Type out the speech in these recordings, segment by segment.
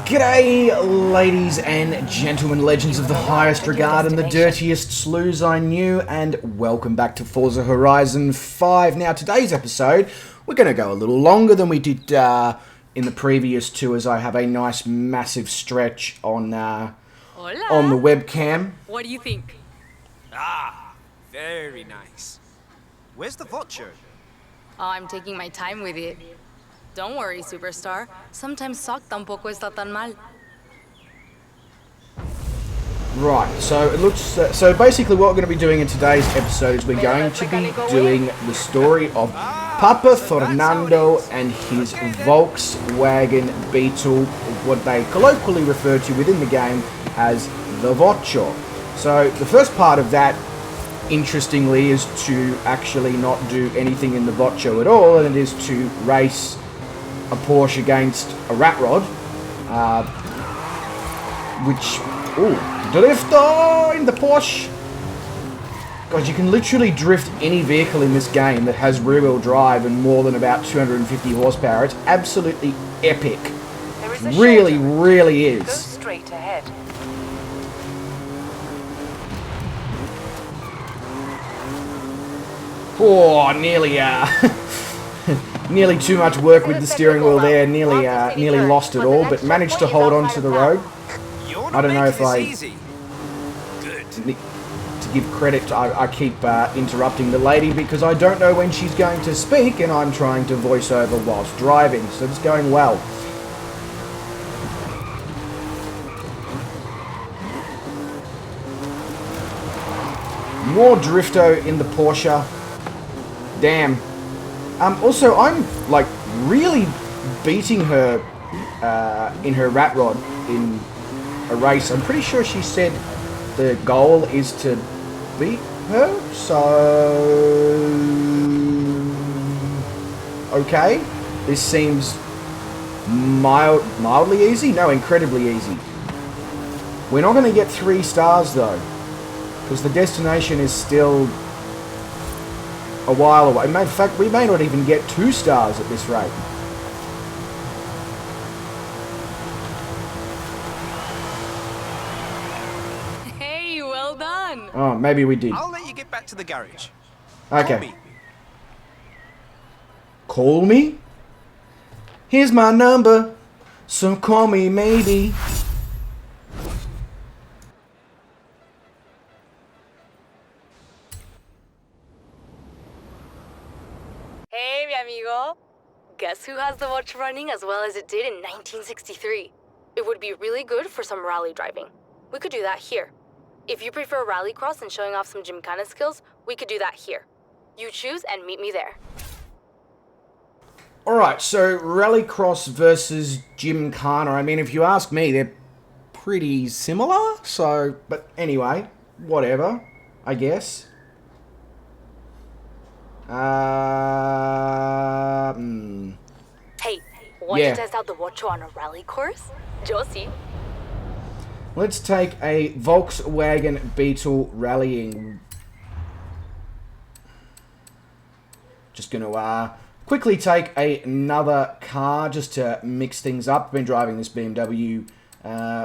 G'day, ladies and gentlemen, legends of the highest regard and the dirtiest slews I knew, and welcome back to Forza Horizon 5. Now, today's episode, we're going to go a little longer than we did in the previous two, as I have a nice, massive stretch on the webcam. What do you think? Ah, very nice. Where's the Vocho? Oh, I'm taking my time with it. Don't worry, superstar. Sometimes sock tampoco está tan mal. Right, so it looks... so basically what we're going to be doing in today's episode is we're going to be doing the story of Papa Fernando and his Volkswagen Beetle, what they colloquially refer to within the game as the Vocho. So the first part of that, interestingly, is to actually not do anything in the Vocho at all, and it is to race a Porsche against a rat rod, which, drifter in the Porsche. God, you can literally drift any vehicle in this game that has rear-wheel drive and more than about 250 horsepower. It's absolutely epic. Really, really is. Go straight ahead. Oh, nearly, nearly too much work with the steering wheel there. Nearly lost it all, but managed to hold on to the road. I don't know if to give credit, I keep interrupting the lady because I don't know when she's going to speak, and I'm trying to voice over whilst driving, so it's going well. More drifto in the Porsche. Damn. Also, I'm, like, really beating her in her rat rod in a race. I'm pretty sure she said the goal is to beat her, so... Okay. This seems mildly easy? No, incredibly easy. We're not going to get 3 stars, though, because the destination is still a while away. In fact, we may not even get 2 stars at this rate. Hey, well done. Oh, maybe we did. I'll let you get back to the garage. Okay. Call me? Here's my number, so call me maybe. Hey, mi amigo. Guess who has the watch running as well as it did in 1963? It would be really good for some rally driving. We could do that here. If you prefer rallycross and showing off some gymkhana skills, we could do that here. You choose and meet me there. Alright, so rallycross versus gymkhana. I mean, if you ask me, they're pretty similar, so... But anyway, whatever, I guess. Hey, want to test out the Vocho on a rally course? Josie. Let's take a Volkswagen Beetle rallying. Just going to quickly take another car just to mix things up. I've been driving this BMW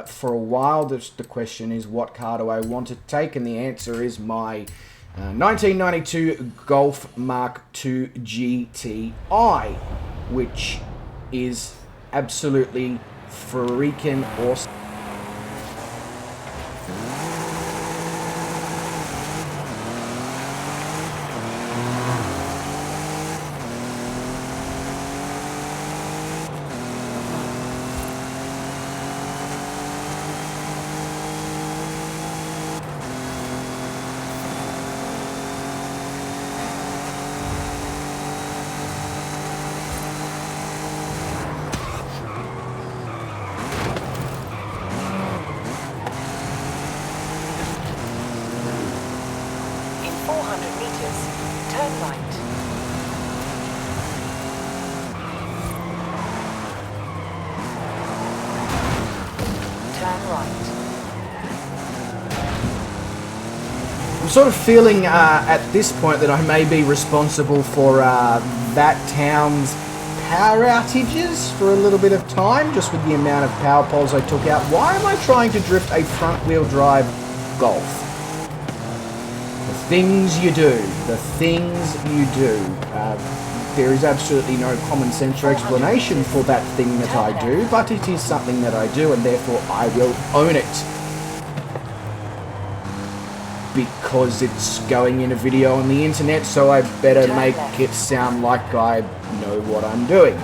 for a while. The question is, what car do I want to take? And the answer is my 1992 Golf Mark II GTI, which is absolutely freaking awesome. Turn right. Turn right. I'm sort of feeling at this point that I may be responsible for that town's power outages for a little bit of time, just with the amount of power poles I took out. Why am I trying to drift a front-wheel drive Golf? The things you do. The things you do. There is absolutely no common sense or explanation for that thing that I do, but it is something that I do, and therefore I will own it. Because it's going in a video on the internet, so I better make it sound like I know what I'm doing.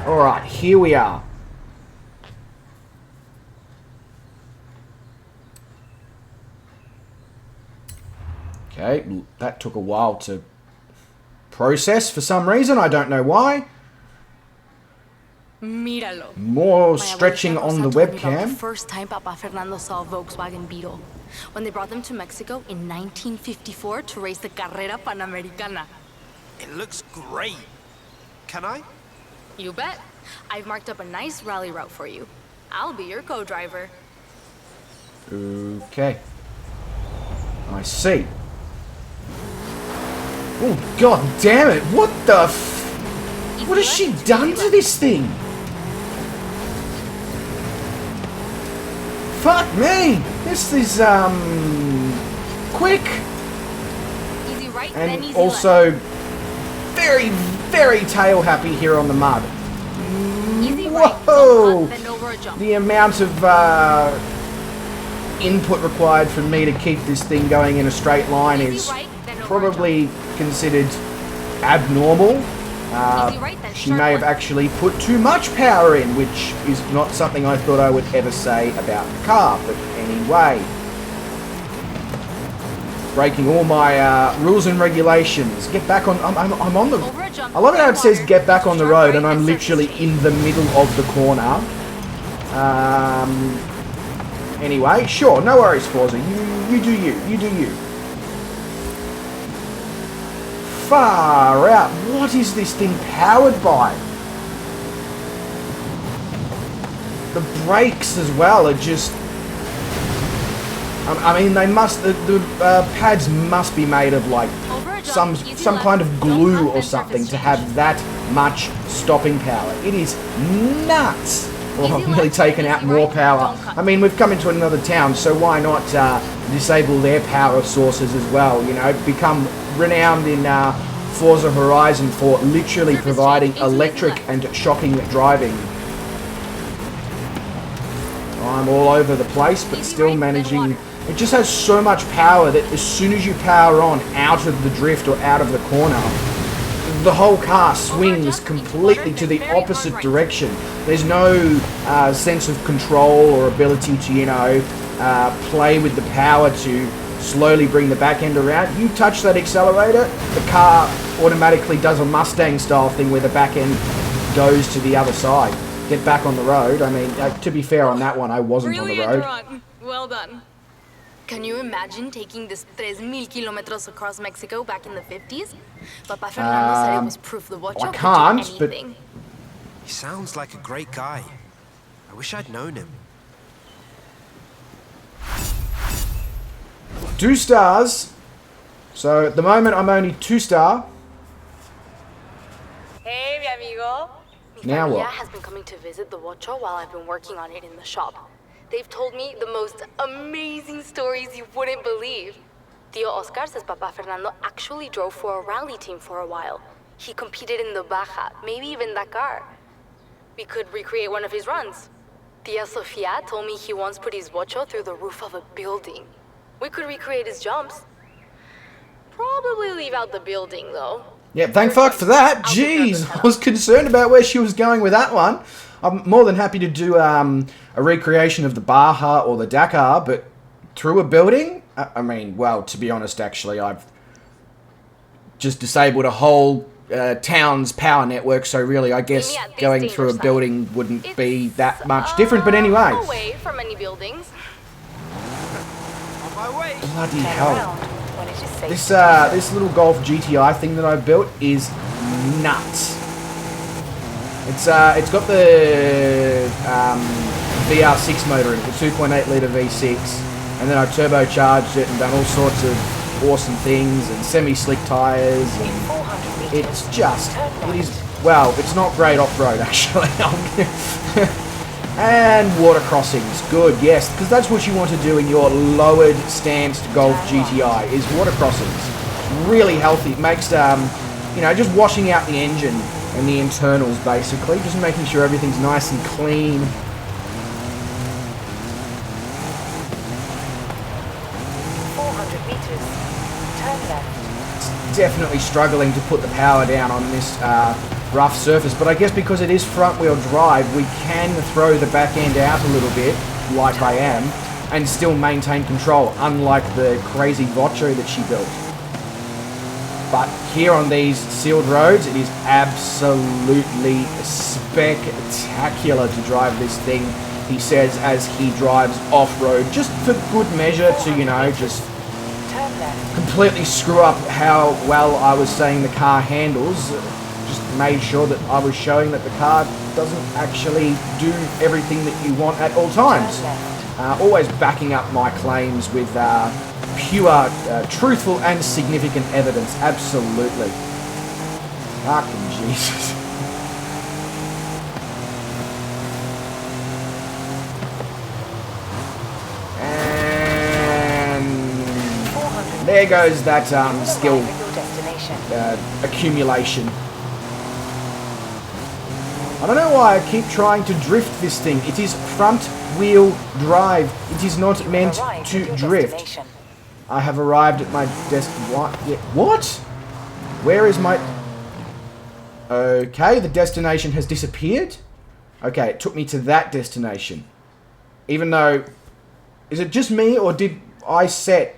Alright, here we are. Okay, that took a while to process for some reason, I don't know why. Míralo. More stretching on the webcam. The first time Papa Fernando saw a Volkswagen Beetle, when they brought them to Mexico in 1954 to race the Carrera Panamericana. It looks great. Can I? You bet. I've marked up a nice rally route for you. I'll be your co-driver. Okay. I see. Oh, god damn it! What the f... What has she done to this thing? Fuck me! This is, quick! Easy right, then And easy also, left. very, very tail happy here on the mud. Easy right, Whoa! jump up, then over a jump. The amount of, input required for me to keep this thing going in a straight line Easy is right, then over a probably considered abnormal. Easy right, then She sharp may have one. actually put too much power in, which is not something I thought I would ever say about the car, but anyway. Breaking all my rules and regulations. Get back on... I'm on the... Over a jump, I love how it says water, get back on the sharp road, right, and I'm and literally surface in the middle of the corner. Anyway, sure, no worries, Forza. You do you. You do you. Far out. What is this thing powered by? The brakes as well are just... I mean, they must... The pads must be made of, like, Over a jump, easy some left, kind of jump glue up, or then something surface to change. have that much stopping power. It is nuts. Well, Easy I've nearly left, taken out easy more right, power. don't cut. I mean, we've come into another town, so why not disable their power sources as well? You know, become renowned in Forza Horizon for literally Surface providing change, into electric left. and shocking driving. I'm all over the place, but Easy still right, then managing... water. It just has so much power that as soon as you power on out of the drift or out of the corner, the whole car swings completely to the opposite direction. There's no sense of control or ability to, you know, play with the power to slowly bring the back end around. You touch that accelerator, the car automatically does a Mustang style thing where the back end goes to the other side. Get back on the road. I mean, to be fair on that one, I wasn't on the Brilliant road. run. Well done. Can you imagine taking this 3,000 kilometers across Mexico back in the 50s? Papa Fernando said it was proof the Vocho I could do can't, but- anything. He sounds like a great guy. I wish I'd known him. 2 stars. So at the moment, I'm only 2-star. Hey, mi amigo. Mi Now familia what? has been coming to visit the Vocho while I've been working on it in the shop. They've told me the most amazing stories you wouldn't believe. Tío Oscar says Papa Fernando actually drove for a rally team for a while. He competed in the Baja, maybe even Dakar. We could recreate one of his runs. Tia Sofia told me he once put his Vocho through the roof of a building. We could recreate his jumps. Probably leave out the building, though. Yeah, thank fuck for that. I'll take care of Jeez, the I was concerned about where she was going with that one. I'm more than happy to do a recreation of the Baja or the Dakar, but through a building? I mean, well, to be honest, actually, I've just disabled a whole town's power network, so really, I guess Yeah, this going through a dangerous building wouldn't It's, be that much different. But anyway, away from any buildings. On my way. bloody Turn hell. around when it is safe. This little Golf GTI thing that I've built is nuts. It's got the VR6 motor in it, the 2.8 litre V6, and then I turbocharged it and done all sorts of awesome things and semi-slick tyres, In and 400 meters, it's just, turn it is well, it's not great off-road, actually. And water crossings. Good, yes, because that's what you want to do in your lowered stanced Golf GTI, is water crossings. Really healthy. It makes, you know, just washing out the engine and the internals, basically. Just making sure everything's nice and clean. Definitely struggling to put the power down on this rough surface, but I guess because it is front wheel drive, we can throw the back end out a little bit, like I am, and still maintain control, unlike the crazy Vocho that she built. But here on these sealed roads, it is absolutely spectacular to drive this thing, he says, as he drives off-road, just for good measure to, you know, just completely screw up how well I was saying the car handles. Just made sure that I was showing that the car doesn't actually do everything that you want at all times. Always backing up my claims with pure, truthful and significant evidence. Absolutely. Fucking Jesus. There goes that skill accumulation. I don't know why I keep trying to drift this thing. It is front wheel drive. It is not meant to drift. I have arrived at my what? Where is my... Okay, the destination has disappeared. Okay, it took me to that destination. Even though... Is it just me, or did I set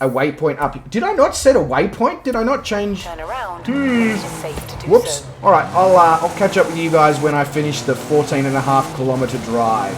a waypoint up? Did I not set a waypoint? Did I not change? Turn around. It is safe to do Whoops. so. All right, I'll catch up with you guys when I finish the 14.5 kilometer drive.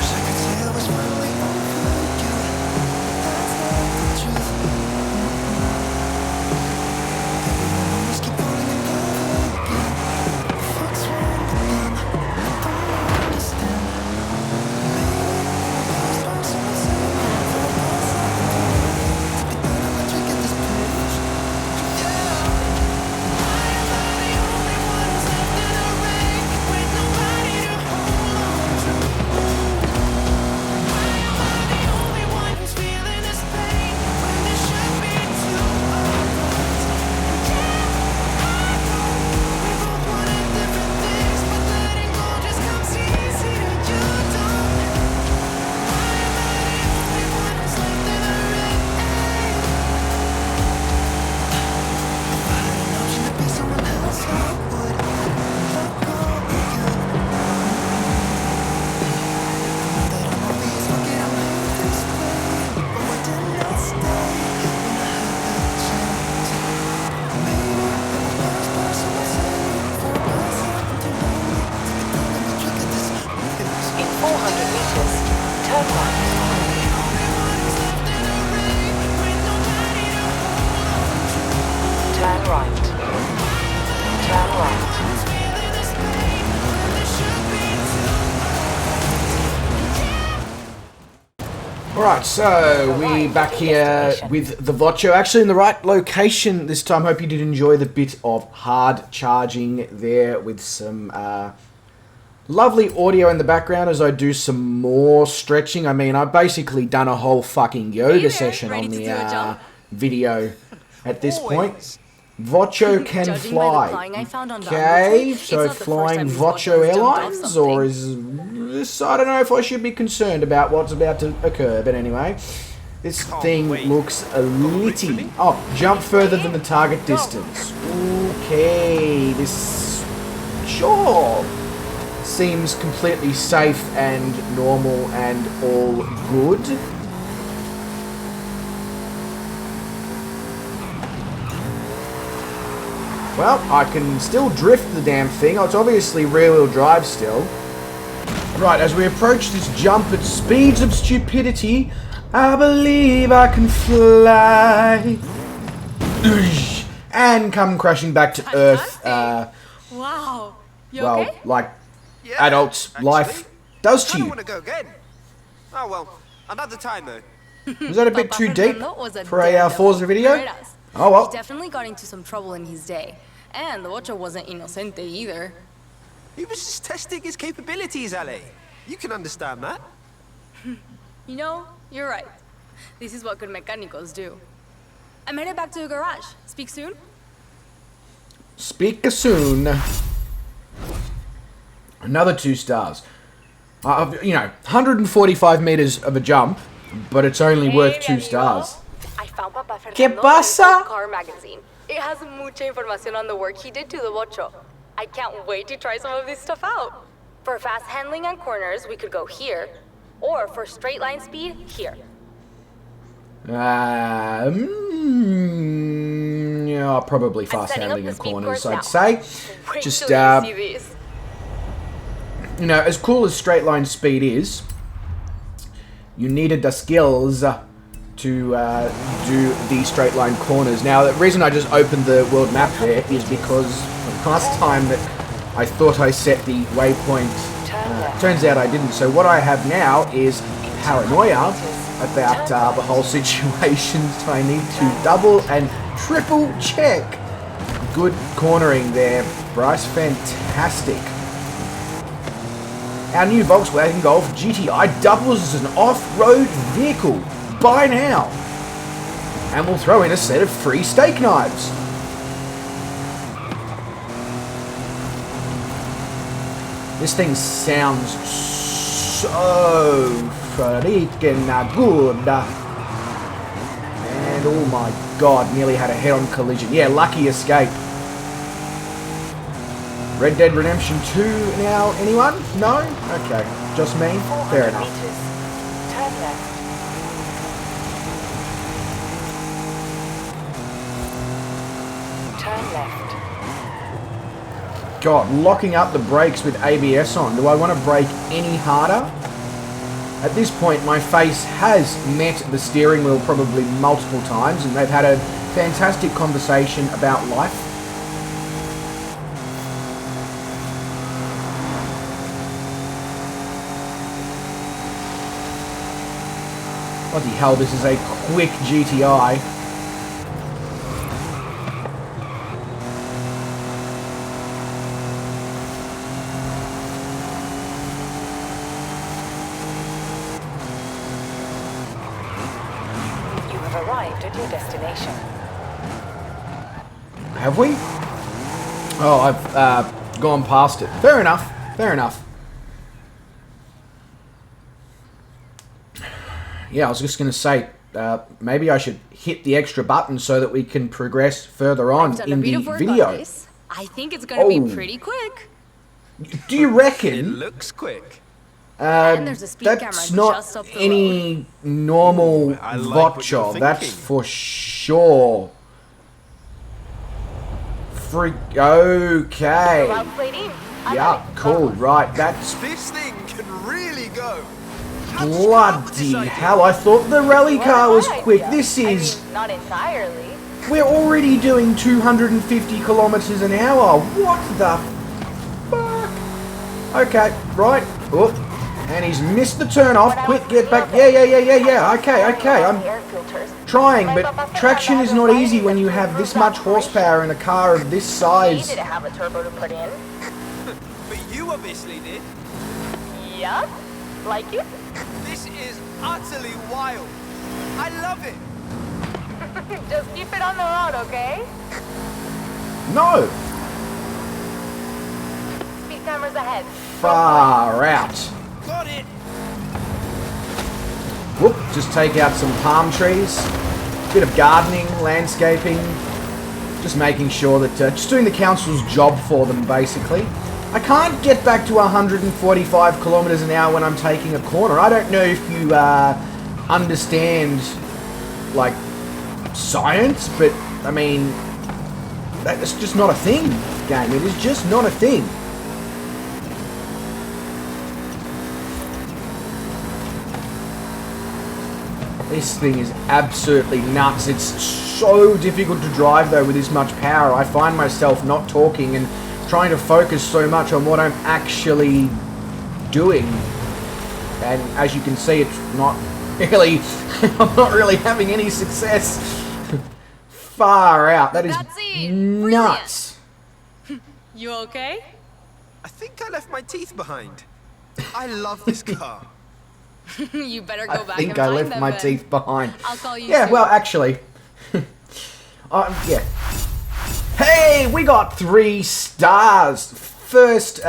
Wish I could sail Right, so we back here with the Vocho, actually in the right location this time. Hope you did enjoy the bit of hard charging there with some lovely audio in the background as I do some more stretching. I mean, I've basically done a whole fucking yoga session on the video at this point. Vocho can fly. Okay, so flying Vocho Airlines, or is this, I don't know if I should be concerned about what's about to occur, but anyway, this thing looks a litty. Oh, jump further than the target distance. Okay, this sure seems completely safe and normal and all good. Well, I can still drift the damn thing. It's obviously rear-wheel drive still. Right, as we approach this jump at speeds of stupidity, I believe I can fly. And come crashing back to Earth. Wow. You well, okay? like Yeah, adults' actually, life does I to don't you. want to go again. Oh well, another time though. Was that a bit too deep Fernando was a for a daredevil. Forza video? Carreras. Oh well. He definitely got into some trouble in his day. And the Vocho wasn't inocente either. He was just testing his capabilities, Ale. You can understand that. You know, you're right. This is what good mechanicos do. I'm headed back to the garage. Speak soon? Speak soon. Another 2 stars. You know, 145 meters of a jump, but it's only worth 2 stars. I found Papa ¿Qué Fernando pasa? car magazine. It has mucha información on the work he did to the Vocho. I can't wait to try some of this stuff out. For fast handling on corners, we could go here, or for straight line speed, here. Yeah, probably fast setting up handling the in speed corners, course I'd now. say. Wait Just, till you see these. you know, as cool as straight line speed is, you needed the skills to do the straight line corners. Now, the reason I just opened the world map there is because the last time that I thought I set the waypoint, turns out I didn't. So what I have now is paranoia about the whole situation. So I need to double and triple check. Good cornering there, Bryce. Fantastic. Our new Volkswagen Golf GTI doubles as an off-road vehicle. Buy now. And we'll throw in a set of free steak knives. This thing sounds so freaking good. And oh my god, nearly had a head-on collision. Yeah, lucky escape. Red Dead Redemption 2 now, anyone? No? Okay, just me? Fair enough. Turn left. Turn left. God, locking up the brakes with ABS on. Do I want to brake any harder? At this point, my face has met the steering wheel probably multiple times, and they've had a fantastic conversation about life. Bloody hell, this is a quick GTI. You have arrived at your destination. Have we? Oh, I've gone past it. Fair enough. Fair enough. Yeah, I was just going to say, maybe I should hit the extra button so that we can progress further on in the video. I think it's going to Oh. be pretty quick. Do you It reckon? looks quick. And there's a speed That's camera not just up the any normal I like what you're Vocho. That's thinking. for sure. Okay. Route plate in. I Yeah, got it. cool. Right, that's This thing can really go. bloody hell. I thought the rally car was Well, quick. yeah. This I is... mean, not entirely. We're already doing 250 kilometers an hour. What the fuck? Okay, right. Oh, And he's missed the turn off. Quick, get back. Yeah. Okay. I'm trying, but traction is not easy when you have this much horsepower in a car of this size. Needed to have a turbo to put in. But you obviously did. Yeah? Like it? This is utterly wild. I love it. Just keep it on the road, okay? No! Speed cameras ahead. Far out. Got it. Whoop, just take out some palm trees. Bit of gardening, landscaping. Just making sure that, just doing the council's job for them, basically. I can't get back to 145 kilometers an hour when I'm taking a corner. I don't know if you understand, like, science, but, I mean, that's just not a thing, game. It is just not a thing. This thing is absolutely nuts. It's so difficult to drive, though, with this much power. I find myself not talking and trying to focus so much on what I'm actually doing. And as you can see, it's not really... I'm not really having any success. Far out. That is nuts. You okay? I think I left my teeth behind. I love this car. You better go I back think and I find left them my then. teeth behind. I'll call you Yeah, soon. well, actually... yeah. Hey, we got 3 stars. First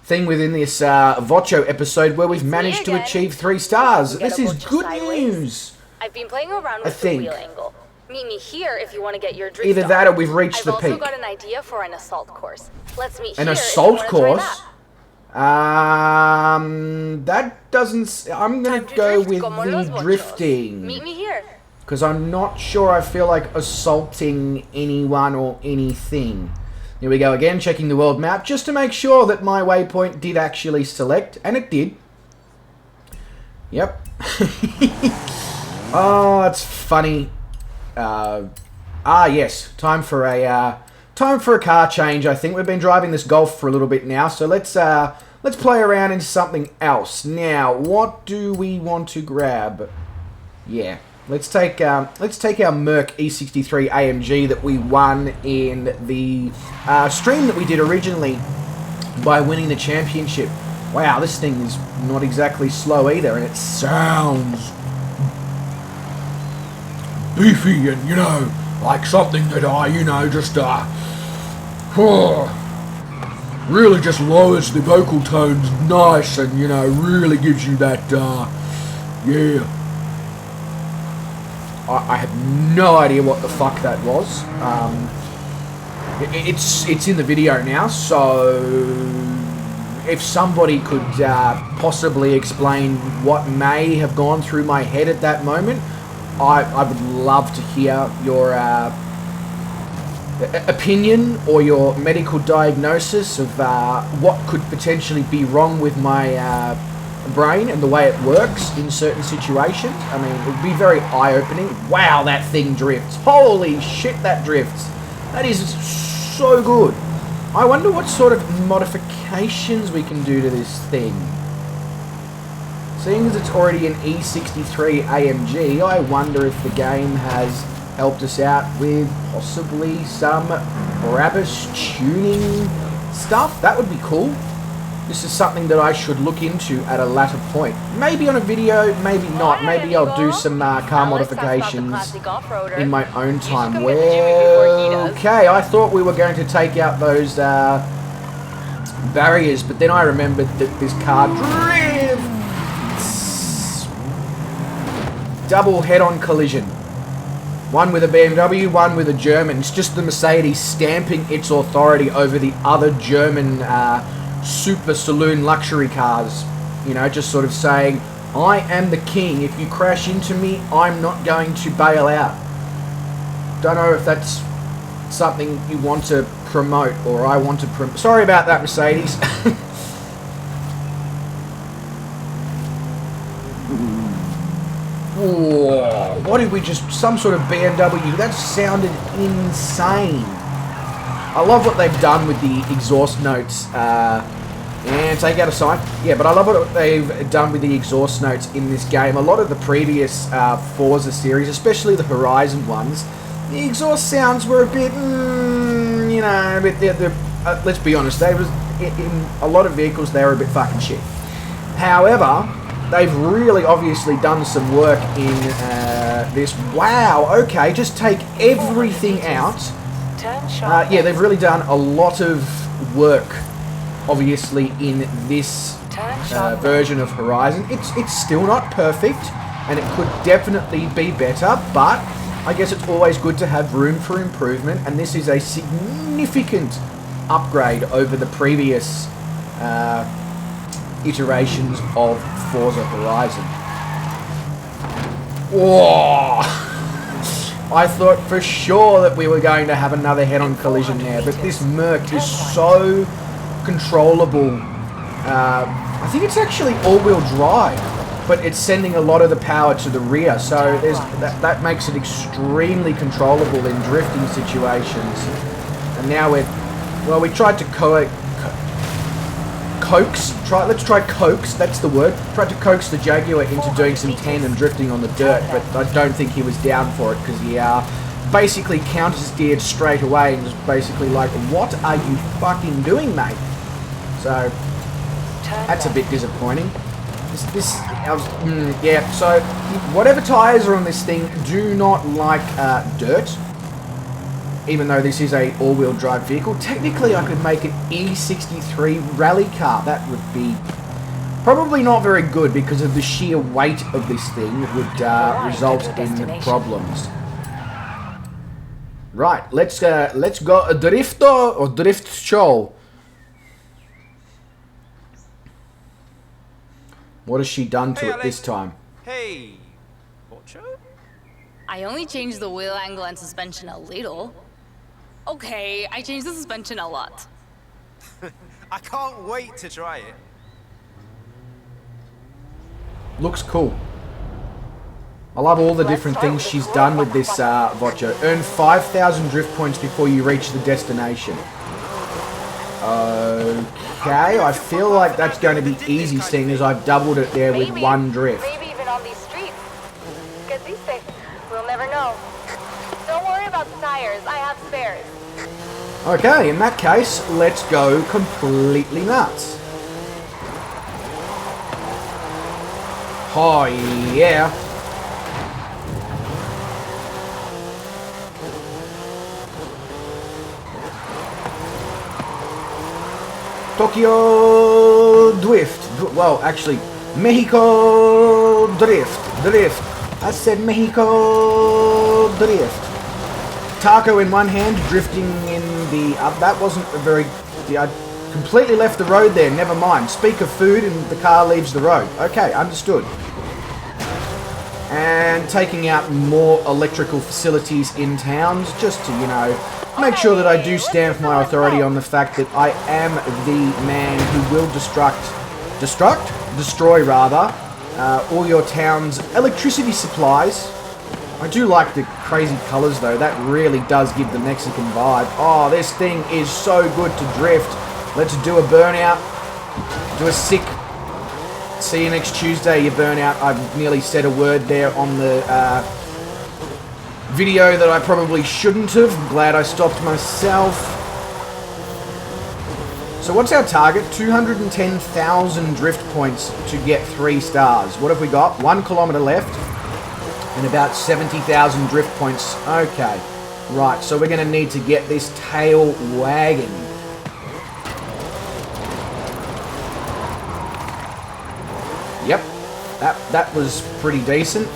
thing within this Vocho episode where we've managed to again. achieve 3 stars. Get This a is Vocho good sideways. news. I've been playing around I with the think. wheel angle. Meet me here if you want to get your drift Either on. that or we've reached I've the also peak. got an idea for an assault course. Let's meet An here if assault you wanna try course? that. That doesn't... I'm going Time to to go drift with como los the Vochos. drifting. Meet me here. Because I'm not sure I feel like assaulting anyone or anything. Here we go again, checking the world map, just to make sure that my waypoint did actually select, and it did. Yep. Oh, it's funny. Yes, time for a car change. I think we've been driving this Golf for a little bit now, so let's play around into something else. Now, what do we want to grab? Yeah. Let's take our Merc E63 AMG that we won in the stream that we did originally by winning the championship. Wow, this thing is not exactly slow either, and it sounds beefy and, you know, like something that just really just lowers the vocal tones nice and, you know, really gives you that, yeah. I have no idea what the fuck that was. It's in the video now, so if somebody could possibly explain what may have gone through my head at that moment, I would love to hear your opinion or your medical diagnosis of what could potentially be wrong with my brain and the way it works in certain situations. I mean, it would be very eye-opening. Wow, that thing drifts. Holy shit, that drifts. That is so good. I wonder what sort of modifications we can do to this thing. Seeing as it's already an E63 AMG, I wonder if the game has helped us out with possibly some Brabus tuning stuff. That would be cool. This is something that I should look into at a later point. Maybe on a video, maybe not. Maybe I'll do some car modifications in my own time. Well, okay, I thought we were going to take out those barriers, but then I remembered that this car drifts. Double head-on collision. One with a BMW, one with a German. It's just the Mercedes stamping its authority over the other German super saloon luxury cars, you know, just sort of saying, I am the king. If you crash into me, I'm not going to bail out. Don't know if that's something you want to promote or I want to promote. Sorry about that, Mercedes. Whoa, what did we just, some sort of BMW? That sounded insane. I love what they've done with the exhaust notes And take out a sign. Yeah, but I love what they've done with the exhaust notes in this game. A lot of the previous Forza series, especially the Horizon ones, the exhaust sounds were a bit, you know, a bit, let's be honest, they was in a lot of vehicles they were a bit fucking shit. However, they've really obviously done some work in this. Wow, okay, just take everything out. Turn sharp. Yeah, they've really done a lot of work, obviously, in this version of Horizon. It's still not perfect, and it could definitely be better, but I guess it's always good to have room for improvement, and this is a significant upgrade over the previous iterations of Forza Horizon. Whoa! I thought for sure that we were going to have another head-on collision there, but this Merc is so controllable. I think it's actually all-wheel drive, but it's sending a lot of the power to the rear, so that makes it extremely controllable in drifting situations. And now we tried to let's try coax, that's the word. Tried to coax the Jaguar into doing some tandem drifting on the dirt, but I don't think he was down for it because he basically counter-steered straight away and was basically like, what are you fucking doing, mate? So, that's a bit disappointing. Yeah, so whatever tyres are on this thing do not like dirt. Even though this is a all-wheel drive vehicle, technically I could make an E63 rally car. That would be probably not very good because of the sheer weight of this thing would result in problems. Right, let's go a drifto or drift show. What has she done to it this time? Hey, Vocho? I only changed the wheel angle and suspension a little. Okay, I changed the suspension a lot. I can't wait to try it. Looks cool. I love all the different things she's done with this Vocho. Earn 5,000 drift points before you reach the destination. Okay, I feel like that's going to be easy, seeing as I've doubled it there with one drift. Maybe even on these streets. Get these things. We'll never know. Don't worry about the tires. I have spares. Okay, in that case, let's go completely nuts. Oh, yeah. Tokyo Drift. Well, actually, Mexico Drift. I said Mexico Drift. Taco in one hand, drifting in the other. That wasn't a very... I completely left the road there. Never mind. Speak of food and the car leaves the road. Okay, understood. And taking out more electrical facilities in towns just to, you know, make sure that I do stamp my authority on the fact that I am the man who will destroy rather, all your town's electricity supplies. I do like the crazy colours though, that really does give the Mexican vibe. Oh, this thing is so good to drift. Let's do a burnout, do a sick, see you next Tuesday, you burnout. I've nearly said a word there on the video that I probably shouldn't have. I'm glad I stopped myself. So what's our target? 210,000 drift points to get 3 stars. What have we got? 1 kilometre left and about 70,000 drift points. Okay, right, so we're going to need to get this tail wagging. Yep, that was pretty decent.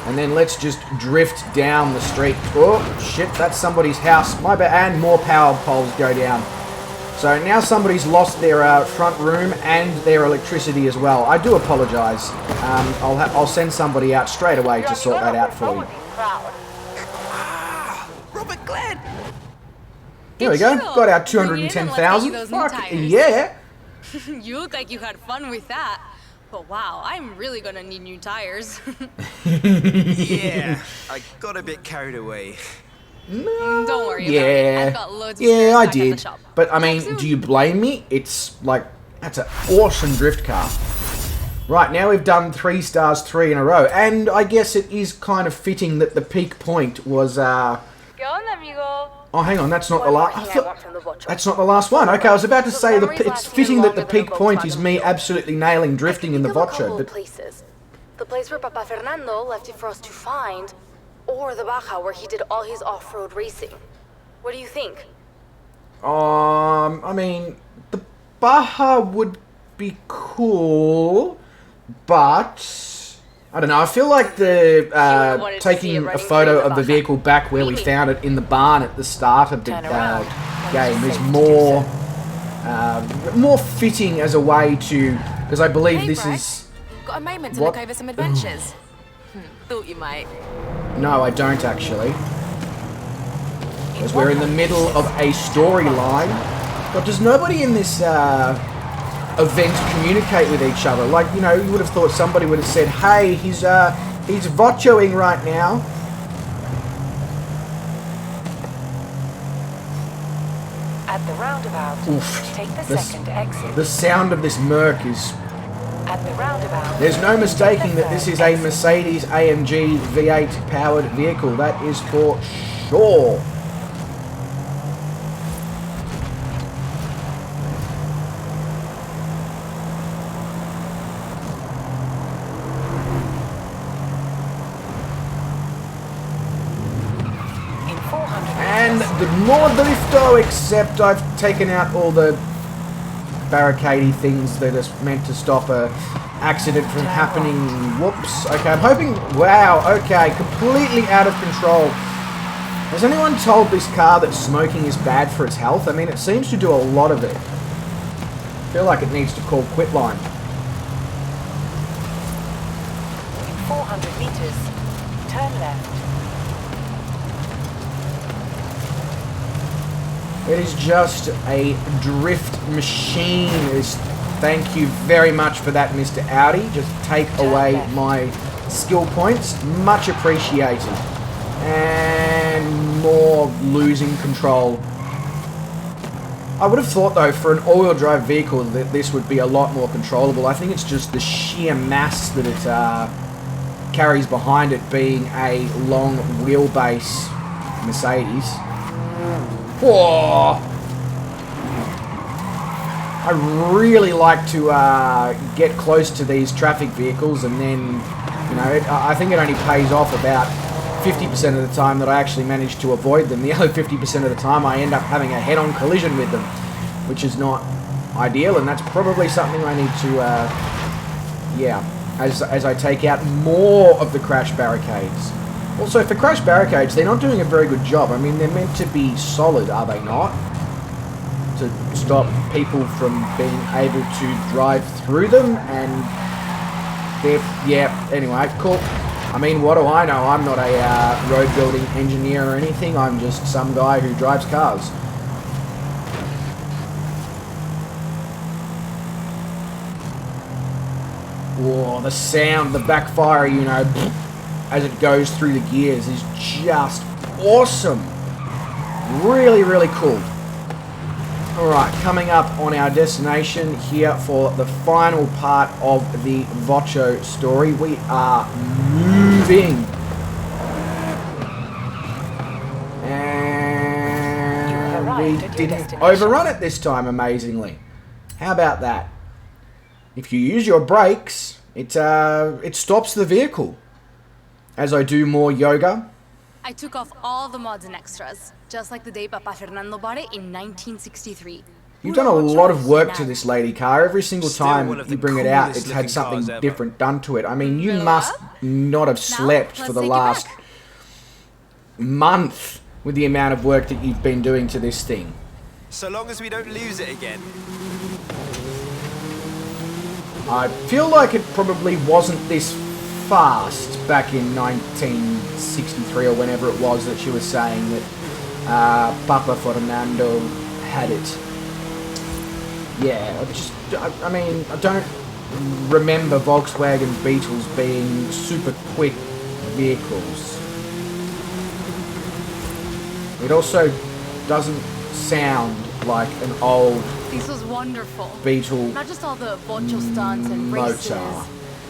And then let's just drift down the street. Oh, shit, that's somebody's house. My bad, and more power poles go down. So now somebody's lost their front room and their electricity as well. I do apologise. I'll send somebody out straight away to sort that out for you. Ah, Robert Glenn! There we go. Got our 210,000. Fuck yeah. You look like you had fun with that. But wow, I'm really gonna need new tires. Yeah, I got a bit carried away. No. Don't worry about it. Yeah. I've got loads of Yeah, spares I back at the did. shop. But I Talk mean, soon. do you blame me? It's like, that's an awesome drift car. Right, now we've done 3 stars 3 in a row. And I guess it is kind of fitting that the peak point was, ¿Qué onda, amigo? oh, hang on, that's not the One more last. thing I want from the Vocho. That's not the last one. Okay, I was about to So say memories it's last fitting year that the longer than a peak point is Volkswagen me Beetle. absolutely nailing drifting in the Think of a Vocho. couple But of places. The place where Papa Fernando left it for us to find, or the Baja where he did all his off-road racing. What do you think? I mean, the Baja would be cool, but I don't know. I feel like the wanted to see it taking a running photo through the of the Baja. vehicle back where we Maybe. found it in the barn at the start of the Turn around. game is Safe to do more more fitting as a way to, because I believe this Brad. is. Got a moment to What? look over some adventures? Thought you might. No, I don't actually. Because we're in the middle of a storyline. But does nobody in this event communicate with each other? Like, you know, you would have thought somebody would have said, hey, he's vochoing right now. At the roundabout, Oof. take the This- second exit. The sound of this Merc is... At the roundabout, There's no mistaking take the that this third is a exit. Mercedes AMG V8 powered vehicle. That is for sure. In 400 And meters, the more drifto, except I've taken out all the barricadey things that are meant to stop a accident from happening. Whoops. Okay, I'm hoping... Wow, okay, completely out of control. Has anyone told this car that smoking is bad for its health? I mean, it seems to do a lot of it. I feel like it needs to call quitline. in 400 meters, turn left. It is just a drift machine. Thank you very much for that, Mr. Audi. Just take away my skill points. Much appreciated. And more losing control. I would have thought, though, for an all-wheel drive vehicle that this would be a lot more controllable. I think it's just the sheer mass that it carries behind it being a long wheelbase Mercedes. Whoa! I really like to get close to these traffic vehicles, and then, you know, I think it only pays off about 50% of the time that I actually manage to avoid them. The other 50% of the time I end up having a head-on collision with them, which is not ideal, and that's probably something I need to, yeah, as I take out more of the crash barricades. Also, for crash barricades, they're not doing a very good job. I mean, they're meant to be solid, are they not? To stop people from being able to drive through them, and they're, yeah, anyway, cool. I mean, what do I know? I'm not a road building engineer or anything. I'm just some guy who drives cars. Whoa, the sound, the backfire, you know, as it goes through the gears is just awesome. Really, really cool. Alright, coming up on our destination here for the final part of the Vocho story. We are moving. And we didn't overrun it this time, amazingly. How about that? If you use your brakes, it stops the vehicle. As I do more yoga. I took off all the mods and extras, just like the day Papa Fernando bought it in 1963. You've done a lot of work to this lady car. Every single Still time one of you the bring it out, coolest it's had looking something cars ever. different done to it. I mean, you Really? must not have slept let's for the take it last back. month with the amount of work that you've been doing to this thing. So long as we don't lose it again. I feel like it probably wasn't this fast back in 1963 or whenever it was that she was saying that Papa Fernando had it. Yeah, I mean, I don't remember Volkswagen Beetles being super quick vehicles. It also doesn't sound like an old This was wonderful. Beetle Not just all the Vocho stunts and races. motor.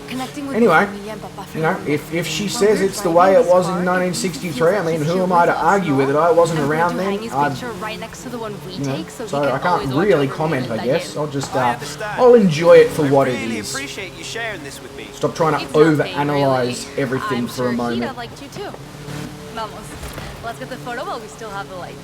Connecting with Anyway, Familia and Papa You know, Fernando. if she While says we're it's the driving way it this was car, in it 1963, I mean, feels who like am I to he's argue with it? I wasn't I'm around going to then. hang his I, picture right next to the one we you know, take, so so he I can can't always watch really over me comment, and I let guess. him. I'll just, I understand. I'll enjoy it for I what really it is. appreciate you sharing this with me. Stop trying to It's nothing, over-analyze really. everything I'm for sure a he'd moment. have liked you too. Vamos. Let's get the photo while we still have the light.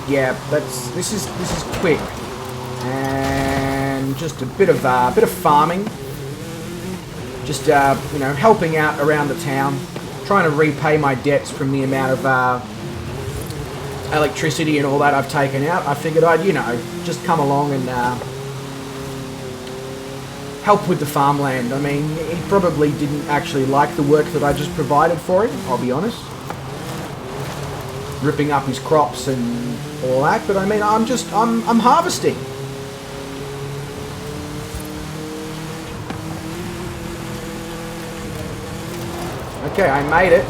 Yeah, this is quick, and just a bit of farming, just you know, helping out around the town, trying to repay my debts from the amount of electricity and all that I've taken out. I figured I'd, you know, just come along and help with the farmland. I mean, he probably didn't actually like the work that I just provided for him, I'll be honest. Ripping up his crops and all that, but I mean, I'm harvesting. Okay, I made it.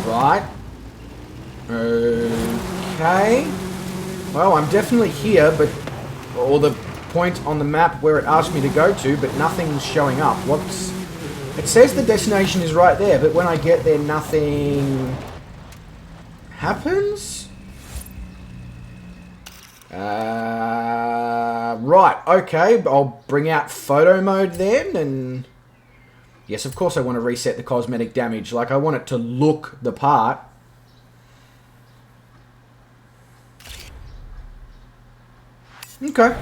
Right. Okay. Well, I'm definitely here, but or the point on the map where it asked me to go to, but nothing's showing up. It says the destination is right there, but when I get there, nothing happens? Right, okay, I'll bring out photo mode then, and yes, of course I want to reset the cosmetic damage, like I want it to look the part. Okay.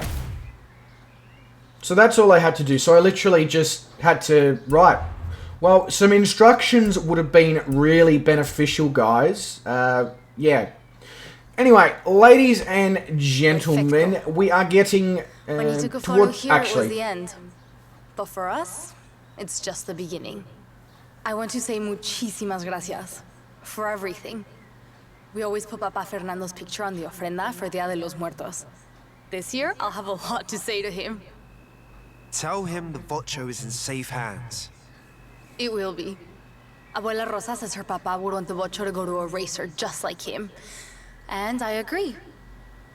So that's all I had to do, so I literally just had to, right. Well, some instructions would have been really beneficial, guys. Yeah. Anyway, ladies and gentlemen, Perfecto. we are getting When you took a photo toward... here, it was Actually, the end. But for us, it's just the beginning. I want to say muchísimas gracias for everything. We always put Papa Fernando's picture on the ofrenda for Dia de los Muertos. This year, I'll have a lot to say to him. Tell him the Vocho is in safe hands. It will be. Abuela Rosa says her papa would want the Vocho to go to a racer just like him. And I agree.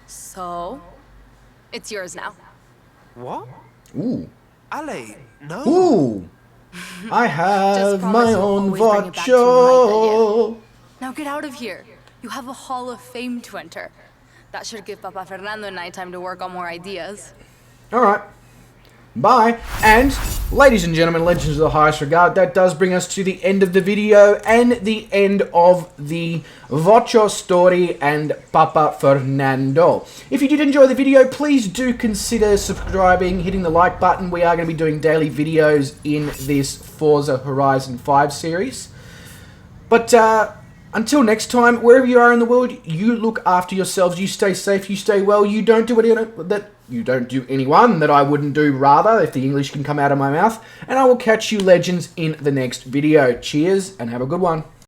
So, it's yours now. What? ooh. Ale, no. Ooh. I have promise my you'll own always bring it back to Vocho. Now get out of here. You have a Hall of Fame to enter. That should give Papa Fernando and I time to work on more ideas. Alright. Bye. And, ladies and gentlemen, legends of the highest regard, that does bring us to the end of the video and the end of the Vocho story and Papa Fernando. If you did enjoy the video, please do consider subscribing, hitting the like button. We are going to be doing daily videos in this Forza Horizon 5 series. But, until next time, wherever you are in the world, you look after yourselves, you stay safe, you stay well, you don't do anyone that I wouldn't do, rather, if the English can come out of my mouth, and I will catch you legends in the next video. Cheers, and have a good one.